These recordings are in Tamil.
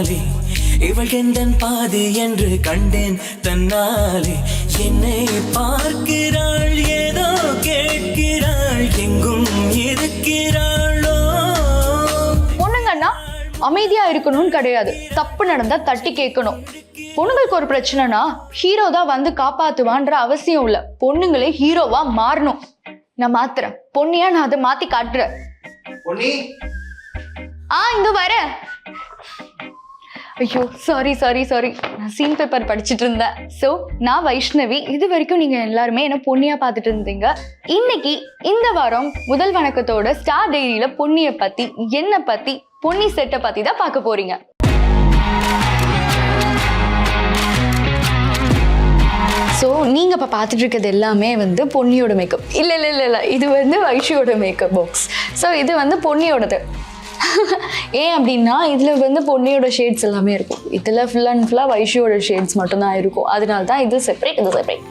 கண்ணாலே இவள் எந்தன் பாதி என்று கண்டேன் தன்னாலே. என்னை பார்க்கிறாள், ஏதோ கேட்கிறாள், எங்கும் இருக்கிறாளோ. பொண்ணுங்கன்னா அமைதியா இருக்கணும்னு கிடையாது, தப்பு நடந்தா தட்டி கேட்கணும். பொண்ணுங்களுக்கு ஒரு பிரச்சனைனா ஹீரோ தான் வந்து காப்பாத்துவான்ற அவசியம் இல்ல, பொண்ணுங்களே ஹீரோவா மாறணும். நான் மாத்துறேன் பொண்ணியா, நான் அதை மாத்தி காட்டுறேன். இங்க வர. ஐயோ சாரி சாரி சாரி, நான் சீன் பேப்பர் படிச்சுட்டு இருந்தேன். ஸோ நான் வைஷ்ணவி. இது வரைக்கும் நீங்க எல்லாருமே என்ன பொன்னியா பார்த்துட்டு இருந்தீங்க. இன்னைக்கு இந்த வாரம் முதல் வணக்கத்தோட ஸ்டார் டைரியில பொன்னியை பத்தி, என்ன பத்தி, பொன்னி செட்டை பத்தி தான் பார்க்க போறீங்க. ஸோ நீங்கள் இப்போ பார்த்துட்டு இருக்கிறது எல்லாமே வந்து பொன்னியோட மேக்கப். இல்லை, இது வந்து வைஷியோட மேக்கப் பாக்ஸ். ஸோ இது வந்து பொன்னியோடது. ஏன் அப்படின்னா இதில் வந்து பொன்னியோட ஷேட்ஸ் எல்லாமே இருக்கும், இதில் ஃபுல் அண்ட் ஃபுல்லாக வைஷியோட ஷேட்ஸ் மட்டும்தான் இருக்கும். அதனால தான் இது செப்பரேட், இது செப்பரேட்.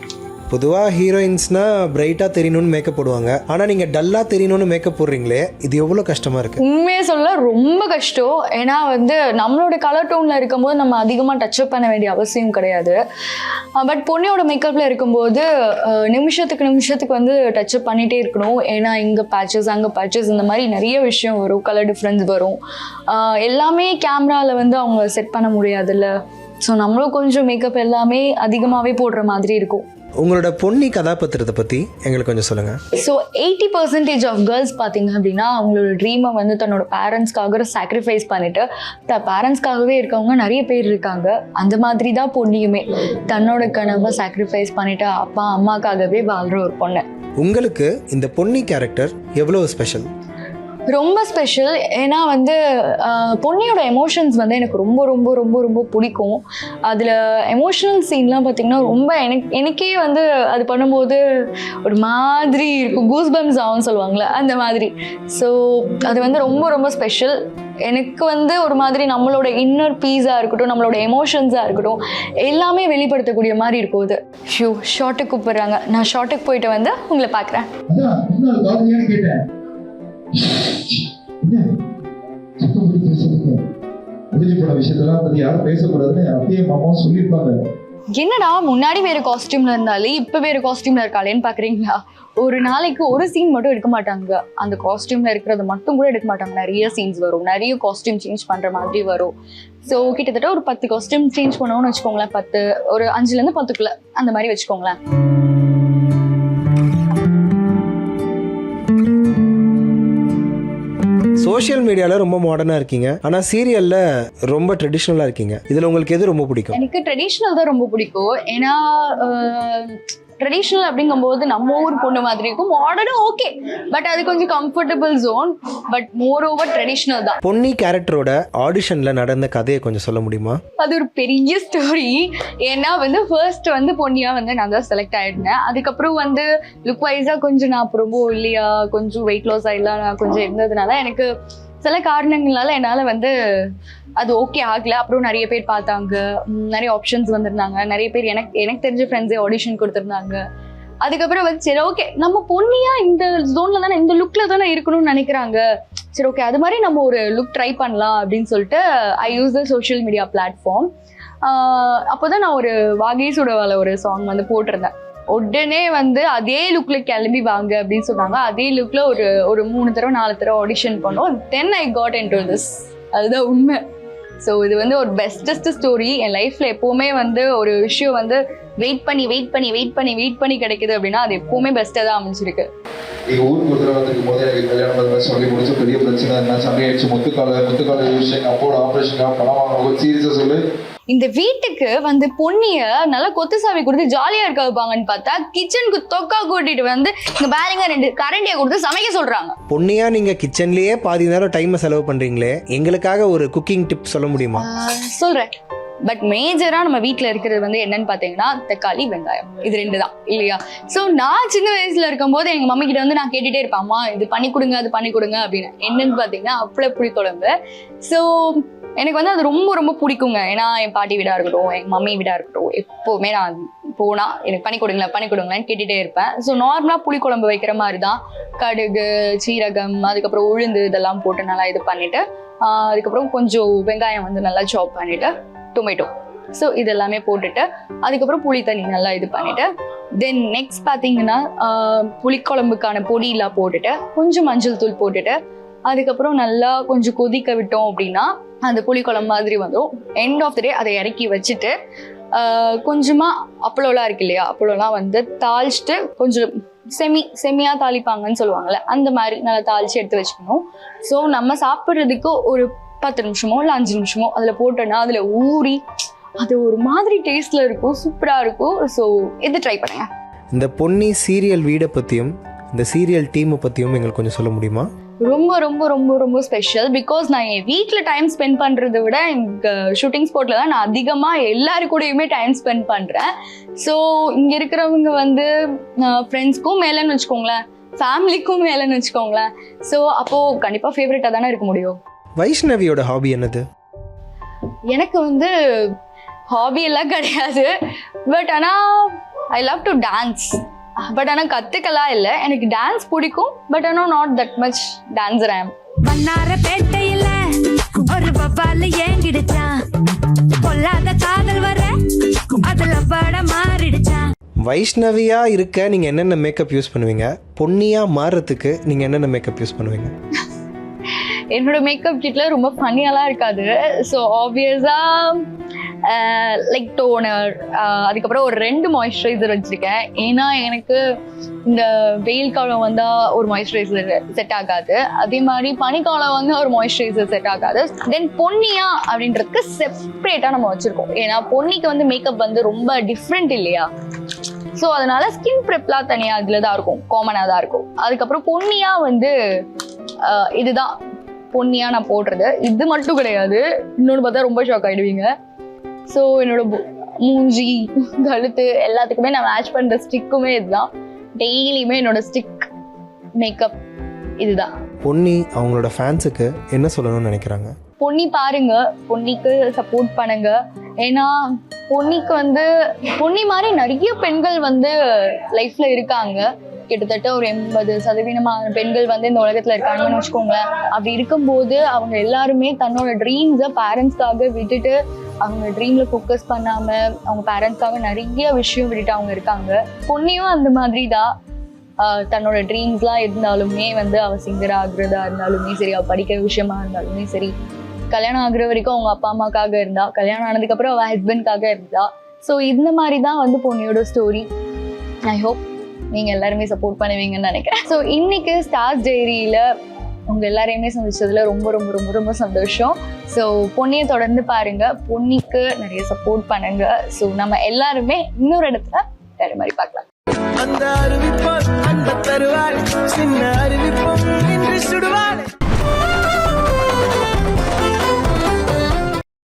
பொதுவாக ஹீரோயின்ஸ்னால் பிரைட்டாக தெரியணும்னு மேக்கப் போடுவாங்க, ஆனால் நீங்கள் டல்லாக தெரியணும்னு மேக்கப் போடுறீங்களே, இது எவ்வளோ கஷ்டமாக இருக்குது? உண்மையாக சொல்ல ரொம்ப கஷ்டம். ஏன்னா வந்து நம்மளோட கலர் டோனில் இருக்கும்போது நம்ம அதிகமாக டச்சப் பண்ண வேண்டிய அவசியம் கிடையாது. பட் பொன்னியோட மேக்கப்பில் இருக்கும்போது நிமிஷத்துக்கு வந்து டச்சப் பண்ணிகிட்டே இருக்கணும். ஏன்னா இங்கே பேச்சஸ் அங்கே பேச்சஸ் இந்த மாதிரி நிறைய விஷயம் வரும், கலர் டிஃப்ரென்ஸ் வரும். எல்லாமே கேமராவில் வந்து அவங்க செட் பண்ண முடியாதுல்ல. ஸோ நம்மளும் கொஞ்சம் மேக்கப் எல்லாமே அதிகமாகவே போடுற மாதிரி இருக்கும். உங்களோட பொன்னி கதாபாத்திரத்தை பற்றி எங்களுக்கு கொஞ்சம் சொல்லுங்கள். ஸோ 80% ஆஃப் கேர்ள்ஸ் பார்த்தீங்க அப்படின்னா அவங்களோட ட்ரீமை வந்து தன்னோட பேரண்ட்ஸ்க்காக சாக்ரிஃபைஸ் பண்ணிட்டு பேரண்ட்ஸ்க்காகவே இருக்கவங்க நிறைய பேர் இருக்காங்க. அந்த மாதிரி தான் பொன்னியுமே தன்னோட கனவை சாக்ரிஃபைஸ் பண்ணிட்டு அப்பா அம்மாக்காகவே வாழ்கிற ஒரு பொண்ணு. உங்களுக்கு இந்த பொன்னி கேரக்டர் எவ்வளோ ஸ்பெஷல்? ரொம்ப ஸ்பெஷல். ஏன்னா வந்து பொன்னியோட எமோஷன்ஸ் வந்து எனக்கு ரொம்ப ரொம்ப ரொம்ப ரொம்ப பிடிக்கும். அதில் எமோஷனல் சீன்லாம் பார்த்திங்கன்னா ரொம்ப எனக்கே வந்து அது பண்ணும்போது ஒரு மாதிரி இருக்கும், கூஸ் பம்ஸ் ஆகும்னு சொல்லுவாங்களே அந்த மாதிரி. ஸோ அது வந்து ரொம்ப ரொம்ப ஸ்பெஷல். எனக்கு வந்து ஒரு மாதிரி நம்மளோட இன்னர் பீஸாக இருக்கட்டும், நம்மளோட எமோஷன்ஸாக இருக்கட்டும், எல்லாமே வெளிப்படுத்தக்கூடிய மாதிரி இருக்கும். அது ஷார்ட்டுக்கு கூப்பிடுறாங்க, நான் ஷார்ட்டுக்கு போயிட்டு வந்து உங்களை பார்க்குறேன். என்னடா முன்னாடி வேற காஸ்டியூம்ல இருந்தாலே இப்ப வேற காஸ்டியூம்ல இருக்காளேன்னு பாக்குறீங்களா? ஒரு நாளைக்கு ஒரு சீன் மட்டும் எடுக்க மாட்டாங்க, அந்த காஸ்டியூம்ல இருக்கிறது மட்டும் கூட எடுக்க மாட்டாங்க. நிறைய சீன்ஸ் வரும், நிறைய காஸ்டியூம் சேஞ்ச் பண்ற மாதிரி வரும். ஸோ கிட்டத்தட்ட ஒரு 10 காஸ்டியூம் சேஞ்ச் பண்ணோம்னு வச்சுக்கோங்களேன். 10 ஒரு 5லேருந்து 10க்குள்ள அந்த மாதிரி வச்சுக்கோங்களேன். சோஷியல் மீடியாவில் ரொம்ப மாடர்னாக இருக்கீங்க, ஆனால் சீரியலில் ரொம்ப ட்ரெடிஷ்னலாக இருக்கீங்க. இதில் உங்களுக்கு எது ரொம்ப பிடிக்கும்? எனக்கு ட்ரெடிஷ்னல் தான் ரொம்ப பிடிக்கும். ஏன்னா ட்ரெடிஷ்னல் அப்படிங்கும்போது நம்ம ஊர் பொண்ணு மாதிரி இருக்கும். மாடர்னும் ஓகே, பட் அது கொஞ்சம் comfortable zone. But more over traditional தான். பொன்னி கேரக்டரோட ஆடிஷனில் நடந்த கதையை கொஞ்சம் சொல்ல முடியுமா? அது ஒரு பெரிய ஸ்டோரி. ஏன்னா வந்து ஃபர்ஸ்ட் வந்து பொன்னியா வந்து நான் தான் செலக்ட் ஆயிருந்தேன். அதுக்கப்புறம் வந்து லுக் வைஸாக கொஞ்சம் நான் ரொம்ப இல்லையா, கொஞ்சம் வெயிட் லாஸ் ஆகிடலாம் நான் கொஞ்சம் இருந்ததுனால எனக்கு சில காரணங்களால என்னால் வந்து அது ஓகே ஆகல. அப்புறம் நிறைய பேர் பார்த்தாங்க, நிறைய ஆப்ஷன்ஸ் வந்திருந்தாங்க, நிறைய பேர் எனக்கு தெரிஞ்ச ஃப்ரெண்ட்ஸே ஆடிஷன் கொடுத்துருந்தாங்க. அதுக்கப்புறம் வந்து சரி ஓகே நம்ம பொன்னியா இந்த ஜோன்ல தானே, இந்த லுக்ல தானே இருக்கணும்னு நினைக்கிறாங்க, சரி ஓகே அது மாதிரி நம்ம ஒரு லுக் ட்ரை பண்ணலாம் அப்படின்னு சொல்லிட்டு I use the social media platform. அப்போதான் நான் ஒரு வாகேசுடவால ஒரு சாங் வந்து போட்டிருந்தேன். உடனே வந்து அதே லுக்ல கிளம்பி வாங்க அப்படின்னு சொன்னாங்க. அதே லுக்ல ஒரு 3 தடவை 4 தடவை ஆடிஷன் பண்ணோம். தென் ஐ காட் இன்டு திஸ். அதுதான் உண்மை. ஸோ இது வந்து ஒரு பெஸ்டஸ்ட் ஸ்டோரி. என் லைஃப்ல எப்பவுமே வந்து ஒரு விஷயம் வந்து வெயிட் பண்ணி கிடைக்குது அப்படின்னா அது எப்பவுமே பெஸ்ட்டாக தான் அமைஞ்சிருக்கு. எங்க ஊருக்கு ஒரு தடவை வந்துருக்கும் போது எனக்கு கல்யாணம் சொல்லி முடிச்ச பெரிய பிரச்சனை என்ன, சண்டை ஆயிடுச்சு. முத்துக்கால விஷயம், அப்போட ஆப்ரேஷன் பணம் வாங்க சீரியஸா சொல்லு. இந்த வீட்டுக்கு வந்து பொன்னிய நல்லா கொத்து சாவி கொடுத்து ஜாலியா இருக்க வைப்பாங்கன்னு பார்த்தா கிச்சனுக்கு தொக்கா கூட்டிட்டு வந்து இங்க பாருங்க 2 கரண்டியை கொடுத்து சமைக்க சொல்றாங்க. பொன்னியா நீங்க கிச்சன்லயே பாதி நேரம் டைம் செலவு பண்றீங்களே, எங்களுக்காக ஒரு குக்கிங் டிப் சொல்ல முடியுமா? சொல்றேன். பட் மேஜரா நம்ம வீட்டுல இருக்கிறது வந்து என்னன்னு பாத்தீங்கன்னா தக்காளி வெங்காயம், இது 2 தான் இல்லையா? ஸோ நான் சின்ன வயசுல இருக்கும் போது எங்க மம்மி கிட்ட வந்து நான் கேட்டுட்டே இருப்பேன், அம்மா இது பண்ணி கொடுங்க அது பண்ணி கொடுங்க அப்படின்னு. என்னன்னு பாத்தீங்கன்னா அப்பள புளி குழம்பு. ஸோ எனக்கு வந்து அது ரொம்ப ரொம்ப பிடிக்குங்க. ஏன்னா என் பாட்டி வீடா இருக்கட்டும், எங்க மம்மி வீடா இருக்கட்டும், எப்பவுமே நான் போனா எனக்கு பண்ணி கொடுங்களேன்னு கேட்டுட்டே இருப்பேன். ஸோ நார்மலா புளி குழம்பு வைக்கிற மாதிரி தான் கடுகு, சீரகம், அதுக்கப்புறம் உளுந்து இதெல்லாம் போட்டு நல்லா இது பண்ணிட்டு அதுக்கப்புறம் கொஞ்சம் வெங்காயம் வந்து நல்லா சாப் பண்ணிவிட்டு டொமேட்டோ, ஸோ இது எல்லாமே போட்டுட்டு அதுக்கப்புறம் புளி தண்ணி நல்லா இது பண்ணிவிட்டு தென் நெக்ஸ்ட் பார்த்தீங்கன்னா புளிக்குழம்புக்கான பொடியெலாம் போட்டுட்டு கொஞ்சம் மஞ்சள் தூள் போட்டுட்டு அதுக்கப்புறம் நல்லா கொஞ்சம் கொதிக்க விட்டோம் அப்படின்னா அந்த புளிக்குழம்பு மாதிரி வந்துடும். எண்ட் ஆஃப் த டே அதை இறக்கி வச்சுட்டு கொஞ்சமாக அப்பளம்லாம் இருக்கு இல்லையா, அப்பளம்லாம் வந்து தாளிச்சிட்டு கொஞ்சம் செமியாக தாளிப்பாங்கன்னு சொல்லுவாங்கள்ல, அந்த மாதிரி நல்லா தாளித்து எடுத்து வச்சுக்கணும். ஸோ நம்ம சாப்பிட்றதுக்கு ஒரு 10 நிமிஷமோ இல்லை 5 நிமிஷமோ அதில் போட்டோன்னா அதில் ஊறி அது ஒரு மாதிரி டேஸ்ட்டில் இருக்கும், சூப்பராக இருக்கும். ஸோ இது ட்ரை பண்ணுங்கள். இந்த பொன்னி சீரியல் வீடை பற்றியும் இந்த சீரியல் டீமை பற்றியும் எங்களுக்கு கொஞ்சம் சொல்ல முடியுமா? ரொம்ப ரொம்ப ரொம்ப ரொம்ப ஸ்பெஷல். பிகாஸ் நான் என் வீட்டில் டைம் ஸ்பெண்ட் பண்ணுறதை விட எங்கள் ஷூட்டிங் ஸ்பாட்டில் தான் நான் அதிகமாக எல்லாரு கூடயுமே டைம் ஸ்பெண்ட் பண்ணுறேன். ஸோ இங்கே இருக்கிறவங்க வந்து ஃப்ரெண்ட்ஸ்க்கும் மேலேன்னு வச்சுக்கோங்களேன், ஃபேமிலிக்கும் மேலேன்னு வச்சுக்கோங்களேன். ஸோ அப்போது கண்டிப்பாக ஃபேவரட்டாக தானே இருக்க முடியும். வைஷ்ணவியோட ஹாபி என்னது? எனக்கு வந்து ஹாபி எல்லாம் கிடையாது. பட் ஆனால் I love to dance. But ஆனால் கற்றுக்கலாம் இல்லை, எனக்கு டான்ஸ் பிடிக்கும். பட் ஆனால் நாட் தட் மச் டான்ஸர் ஐ ஆம். மன்னாரப்பேட்டையில ஒரு பப்பால ஏங்கிடுச்சான், பொல்லாத காதல் வர அதுல பட மாறிடுச்சான். வைஷ்ணவியாக இருக்க நீங்கள் என்னென்ன மேக்கப் யூஸ் பண்ணுவீங்க? பொன்னியாக மாறுறதுக்கு நீங்கள் என்னென்ன மேக்கப் யூஸ் பண்ணுவீங்க? என்னோட மேக்கப் கிட்டில் ரொம்ப ஃபன்னியாலாம் இருக்காது. ஸோ ஆப்வியஸாக லைக் டோனர், அதுக்கப்புறம் ஒரு 2 மாய்ஸ்சரைசர் வச்சுருக்கேன். ஏன்னா எனக்கு இந்த வெயில் காலம் வந்தால் ஒரு மாய்ஸ்சரைசர் செட் ஆகாது, அதே மாதிரி பனிக்காலம் வந்து ஒரு மாய்ஸ்சரைசர் செட் ஆகாது. தென் பொன்னியா அப்படின்றதுக்கு செப்ரேட்டாக நம்ம வச்சுருக்கோம். ஏன்னா பொன்னிக்கு வந்து மேக்கப் வந்து ரொம்ப டிஃப்ரெண்ட் இல்லையா, ஸோ அதனால ஸ்கின் ப்ரெப்லாம் தனியாக அதில் தான் இருக்கும், காமனாக தான் இருக்கும். அதுக்கப்புறம் பொன்னியாக வந்து இதுதான் பொன்னியாக நான் போடுறது. இது மட்டும் கிடையாது, இன்னொன்று பார்த்தா ரொம்ப ஷாக் ஆகிடுவீங்க. ஸோ என்னோட மூஞ்சி, கழுத்து எல்லாத்துக்குமே நான் மேட்ச் பண்ணுற ஸ்டிக்குமே இதுதான். டெய்லியுமே என்னோட ஸ்டிக் மேக்கப் இதுதான். பொன்னி அவங்களோட ஃபேன்ஸுக்கு என்ன சொல்லணும்னு நினைக்கிறாங்க? பொன்னி பாருங்க, பொன்னிக்கு சப்போர்ட் பண்ணுங்க. ஏன்னா பொன்னிக்கு வந்து பொன்னி மாதிரி நிறைய பெண்கள் வந்து லைஃப்ல இருக்காங்க. கிட்டத்தட்ட ஒரு 80% பெண்கள் வந்து இந்த உலகத்துல இருக்காங்கன்னு வச்சுக்கோங்களேன். அப்படி இருக்கும்போது அவங்க எல்லாருமே தன்னோட ட்ரீம்ஸை பேரண்ட்ஸ்க்காக விட்டுட்டு, அவங்க ட்ரீம்ல ஃபோக்கஸ் பண்ணாம அவங்க பேரண்ட்ஸ்க்காக நிறைய விஷயம் விட்டுட்டு அவங்க இருக்காங்க. பொன்னியும் அந்த மாதிரி தான். தன்னோட ட்ரீம்ஸ்லாம் இருந்தாலுமே வந்து அவள் சிங்கர் ஆகுறதா இருந்தாலுமே சரி, அவள் படிக்கிற விஷயமா இருந்தாலுமே சரி, கல்யாணம் ஆகுற வரைக்கும் அவங்க அப்பா அம்மாக்காக இருந்தா, கல்யாணம் ஆனதுக்கப்புறம் அவள் ஹஸ்பண்ட்காக இருந்தா. ஸோ இந்த மாதிரி தான் வந்து பொன்னியோட ஸ்டோரி. ஐ ஹோப் நீங்கள் எல்லாருமே சப்போர்ட் பண்ணுவீங்கன்னு நினைக்கிறேன். ஸோ இன்னைக்கு ஸ்டார்ஸ் டைரியில் உங்கள் எல்லாரையுமே சந்திச்சதுல ரொம்ப ரொம்ப ரொம்ப ரொம்ப சந்தோஷம். ஸோ பொன்னியை தொடர்ந்து பாருங்க, பொன்னிக்கு நிறைய சப்போர்ட் பண்ணுங்க. ஸோ நம்ம எல்லாருமே இன்னொரு இடத்துல வேற மாதிரி பார்க்கலாம். அந்த அறிவிப்பால் அந்த தருவாள் சின்ன அறிவிப்பும் இன்று சுடுவாள்.